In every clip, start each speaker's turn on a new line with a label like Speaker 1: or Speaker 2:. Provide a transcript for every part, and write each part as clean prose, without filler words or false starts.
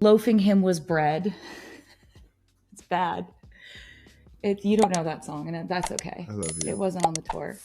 Speaker 1: Loafing him was bread. It's bad. You don't know that song, and that's okay.
Speaker 2: I love you.
Speaker 1: It wasn't on the tour.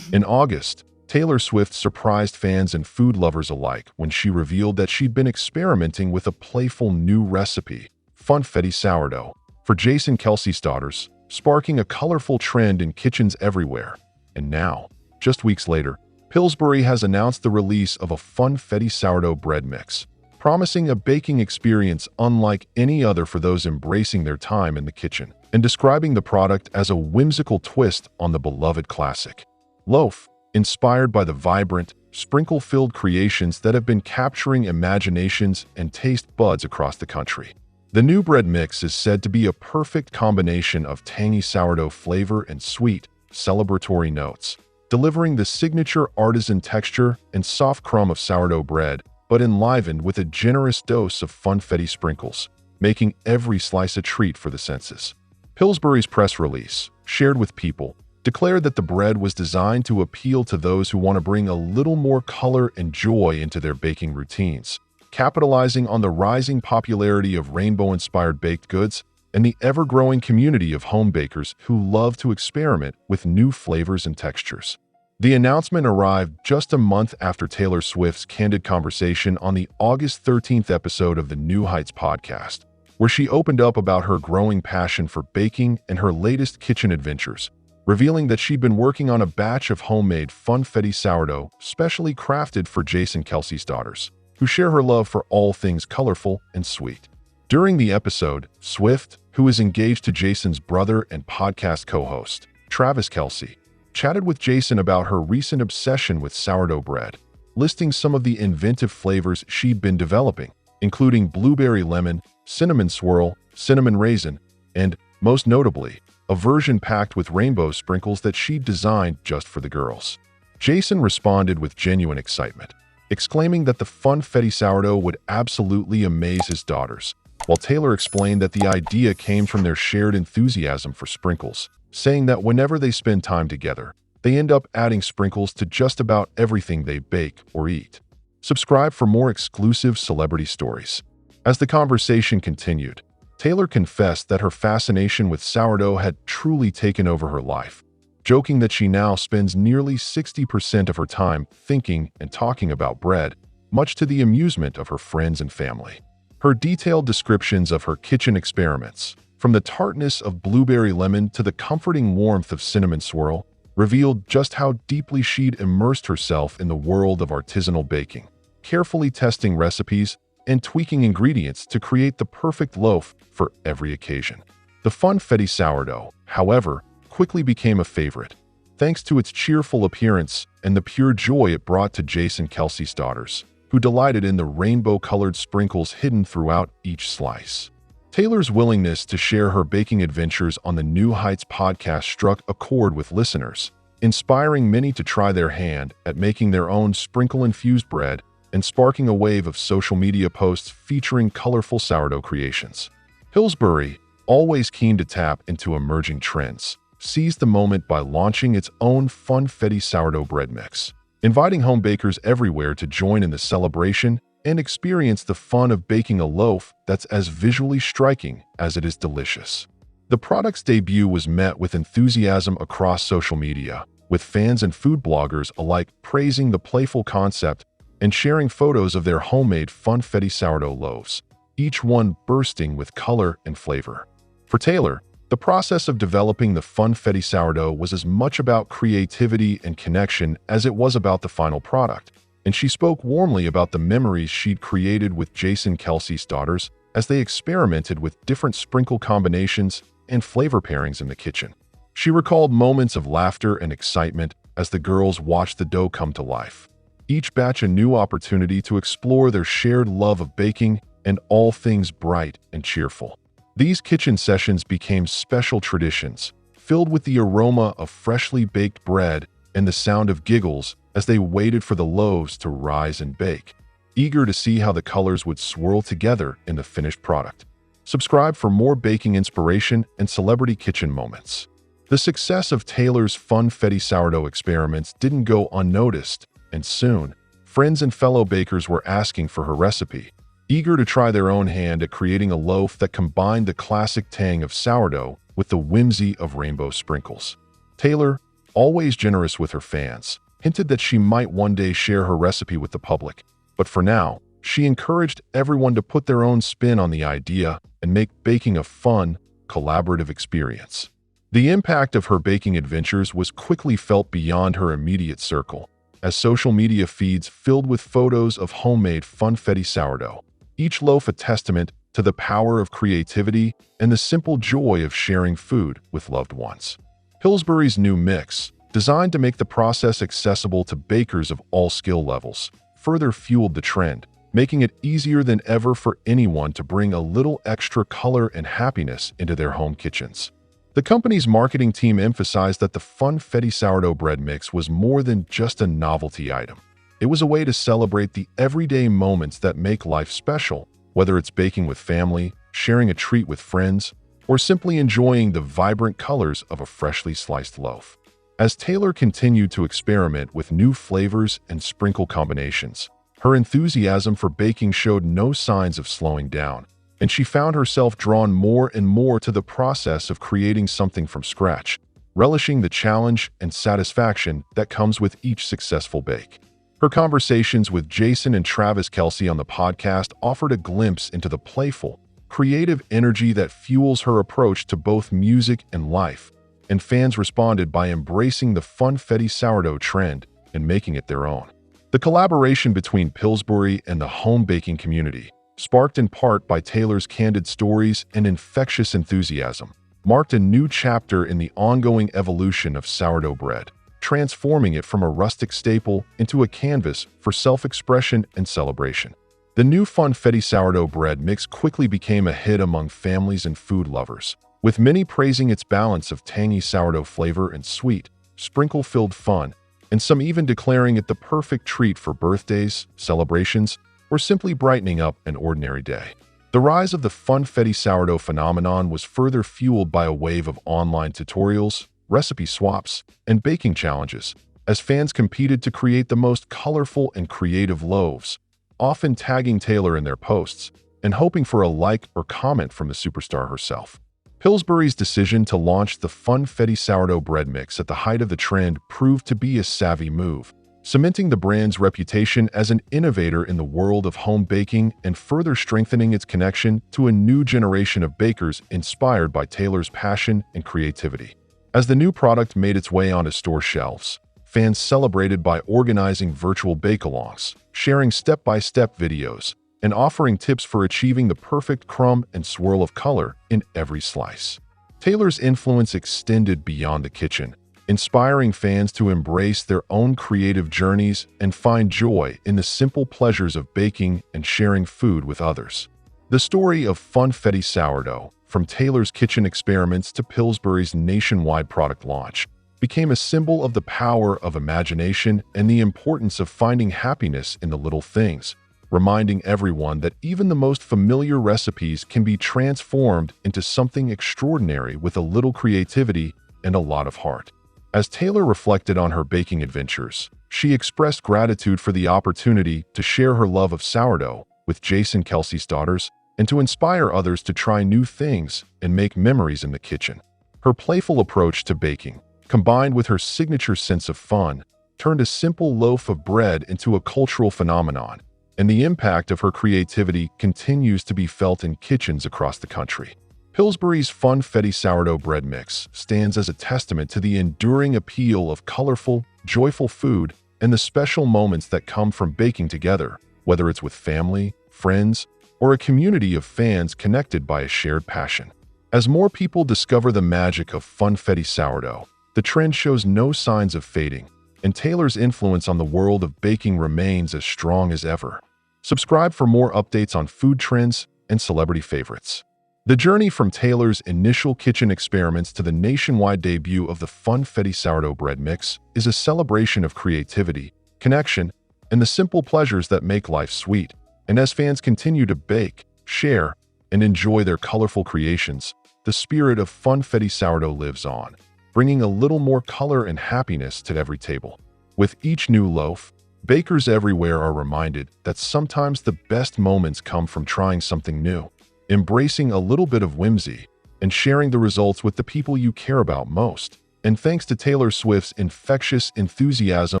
Speaker 3: In August, Taylor Swift surprised fans and food lovers alike when she revealed that she'd been experimenting with a playful new recipe, Funfetti sourdough, for Jason Kelce's daughters, sparking a colorful trend in kitchens everywhere. And now, just weeks later, Pillsbury has announced the release of a Funfetti sourdough bread mix, promising a baking experience unlike any other for those embracing their time in the kitchen, and describing the product as a whimsical twist on the beloved classic. Loaf, inspired by the vibrant, sprinkle-filled creations that have been capturing imaginations and taste buds across the country. The new bread mix is said to be a perfect combination of tangy sourdough flavor and sweet, celebratory notes, delivering the signature artisan texture and soft crumb of sourdough bread, but enlivened with a generous dose of Funfetti sprinkles, making every slice a treat for the senses. Pillsbury's press release, shared with People, declared that the bread was designed to appeal to those who want to bring a little more color and joy into their baking routines, capitalizing on the rising popularity of rainbow-inspired baked goods and the ever-growing community of home bakers who love to experiment with new flavors and textures. The announcement arrived just a month after Taylor Swift's candid conversation on the August 13th episode of the New Heights podcast, where she opened up about her growing passion for baking and her latest kitchen adventures, revealing that she'd been working on a batch of homemade Funfetti sourdough specially crafted for Jason Kelce's daughters, who share her love for all things colorful and sweet. During the episode, Swift, who is engaged to Jason's brother and podcast co-host, Travis Kelce, chatted with Jason about her recent obsession with sourdough bread, listing some of the inventive flavors she'd been developing, including blueberry lemon, cinnamon swirl, cinnamon raisin, and, most notably, a version packed with rainbow sprinkles that she'd designed just for the girls. Jason responded with genuine excitement, exclaiming that the Funfetti sourdough would absolutely amaze his daughters, while Taylor explained that the idea came from their shared enthusiasm for sprinkles, saying that whenever they spend time together, they end up adding sprinkles to just about everything they bake or eat. Subscribe for more exclusive celebrity stories. As the conversation continued, Taylor confessed that her fascination with sourdough had truly taken over her life, joking that she now spends nearly 60% of her time thinking and talking about bread, much to the amusement of her friends and family. Her detailed descriptions of her kitchen experiments, from the tartness of blueberry lemon to the comforting warmth of cinnamon swirl, revealed just how deeply she'd immersed herself in the world of artisanal baking, carefully testing recipes and tweaking ingredients to create the perfect loaf for every occasion. The Funfetti sourdough, however, quickly became a favorite, thanks to its cheerful appearance and the pure joy it brought to Jason Kelce's daughters, who delighted in the rainbow-colored sprinkles hidden throughout each slice. Taylor's willingness to share her baking adventures on the New Heights podcast struck a chord with listeners, inspiring many to try their hand at making their own sprinkle-infused bread and sparking a wave of social media posts featuring colorful sourdough creations. Pillsbury, always keen to tap into emerging trends, seized the moment by launching its own Funfetti sourdough bread mix, inviting home bakers everywhere to join in the celebration and experience the fun of baking a loaf that's as visually striking as it is delicious. The product's debut was met with enthusiasm across social media, with fans and food bloggers alike praising the playful concept and sharing photos of their homemade Funfetti sourdough loaves, each one bursting with color and flavor. For Taylor, the process of developing the Funfetti sourdough was as much about creativity and connection as it was about the final product, and she spoke warmly about the memories she'd created with Jason Kelce's daughters as they experimented with different sprinkle combinations and flavor pairings in the kitchen. She recalled moments of laughter and excitement as the girls watched the dough come to life, each batch a new opportunity to explore their shared love of baking and all things bright and cheerful. These kitchen sessions became special traditions, filled with the aroma of freshly baked bread and the sound of giggles as they waited for the loaves to rise and bake, eager to see how the colors would swirl together in the finished product. Subscribe for more baking inspiration and celebrity kitchen moments. The success of Taylor's Funfetti sourdough experiments didn't go unnoticed, and soon, friends and fellow bakers were asking for her recipe, eager to try their own hand at creating a loaf that combined the classic tang of sourdough with the whimsy of rainbow sprinkles. Taylor, always generous with her fans, hinted that she might one day share her recipe with the public, but for now, she encouraged everyone to put their own spin on the idea and make baking a fun, collaborative experience. The impact of her baking adventures was quickly felt beyond her immediate circle, as social media feeds filled with photos of homemade Funfetti sourdough, each loaf a testament to the power of creativity and the simple joy of sharing food with loved ones. Pillsbury's new mix, designed to make the process accessible to bakers of all skill levels, further fueled the trend, making it easier than ever for anyone to bring a little extra color and happiness into their home kitchens. The company's marketing team emphasized that the Funfetti sourdough bread mix was more than just a novelty item. It was a way to celebrate the everyday moments that make life special, whether it's baking with family, sharing a treat with friends, or simply enjoying the vibrant colors of a freshly sliced loaf. As Taylor continued to experiment with new flavors and sprinkle combinations, her enthusiasm for baking showed no signs of slowing down, and she found herself drawn more and more to the process of creating something from scratch, relishing the challenge and satisfaction that comes with each successful bake. Her conversations with Jason and Travis Kelce on the podcast offered a glimpse into the playful, creative energy that fuels her approach to both music and life, and fans responded by embracing the Funfetti sourdough trend and making it their own. The collaboration between Pillsbury and the home baking community, sparked in part by Taylor's candid stories and infectious enthusiasm, marked a new chapter in the ongoing evolution of sourdough bread, transforming it from a rustic staple into a canvas for self-expression and celebration. The new Funfetti sourdough bread mix quickly became a hit among families and food lovers, with many praising its balance of tangy sourdough flavor and sweet, sprinkle-filled fun, and some even declaring it the perfect treat for birthdays, celebrations, or simply brightening up an ordinary day. The rise of the Funfetti sourdough phenomenon was further fueled by a wave of online tutorials, recipe swaps, and baking challenges, as fans competed to create the most colorful and creative loaves, often tagging Taylor in their posts and hoping for a like or comment from the superstar herself. Pillsbury's decision to launch the Funfetti sourdough bread mix at the height of the trend proved to be a savvy move, cementing the brand's reputation as an innovator in the world of home baking and further strengthening its connection to a new generation of bakers inspired by Taylor's passion and creativity. As the new product made its way onto store shelves, fans celebrated by organizing virtual bake-alongs, sharing step-by-step videos, and offering tips for achieving the perfect crumb and swirl of color in every slice. Taylor's influence extended beyond the kitchen, inspiring fans to embrace their own creative journeys and find joy in the simple pleasures of baking and sharing food with others. The story of Funfetti sourdough, from Taylor's kitchen experiments to Pillsbury's nationwide product launch, became a symbol of the power of imagination and the importance of finding happiness in the little things, reminding everyone that even the most familiar recipes can be transformed into something extraordinary with a little creativity and a lot of heart. As Taylor reflected on her baking adventures, she expressed gratitude for the opportunity to share her love of sourdough with Jason Kelce's daughters and to inspire others to try new things and make memories in the kitchen. Her playful approach to baking, combined with her signature sense of fun, turned a simple loaf of bread into a cultural phenomenon, and the impact of her creativity continues to be felt in kitchens across the country. Pillsbury's Funfetti sourdough bread mix stands as a testament to the enduring appeal of colorful, joyful food and the special moments that come from baking together, whether it's with family, friends, or a community of fans connected by a shared passion. As more people discover the magic of Funfetti sourdough, the trend shows no signs of fading, and Taylor's influence on the world of baking remains as strong as ever. Subscribe for more updates on food trends and celebrity favorites. The journey from Taylor's initial kitchen experiments to the nationwide debut of the Funfetti sourdough bread mix is a celebration of creativity, connection, and the simple pleasures that make life sweet. And as fans continue to bake, share, and enjoy their colorful creations, the spirit of Funfetti sourdough lives on, bringing a little more color and happiness to every table. With each new loaf, Bakers everywhere are reminded that sometimes the best moments come from trying something new, embracing a little bit of whimsy, and sharing the results with the people you care about most. And thanks to Taylor Swift's infectious enthusiasm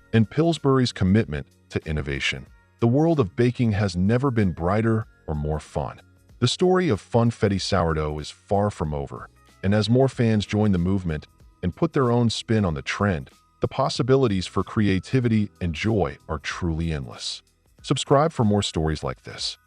Speaker 3: and Pillsbury's commitment to innovation, the world of baking has never been brighter or more fun. The story of Funfetti sourdough is far from over, and as more fans join the movement and put their own spin on the trend, the possibilities for creativity and joy are truly endless. Subscribe for more stories like this.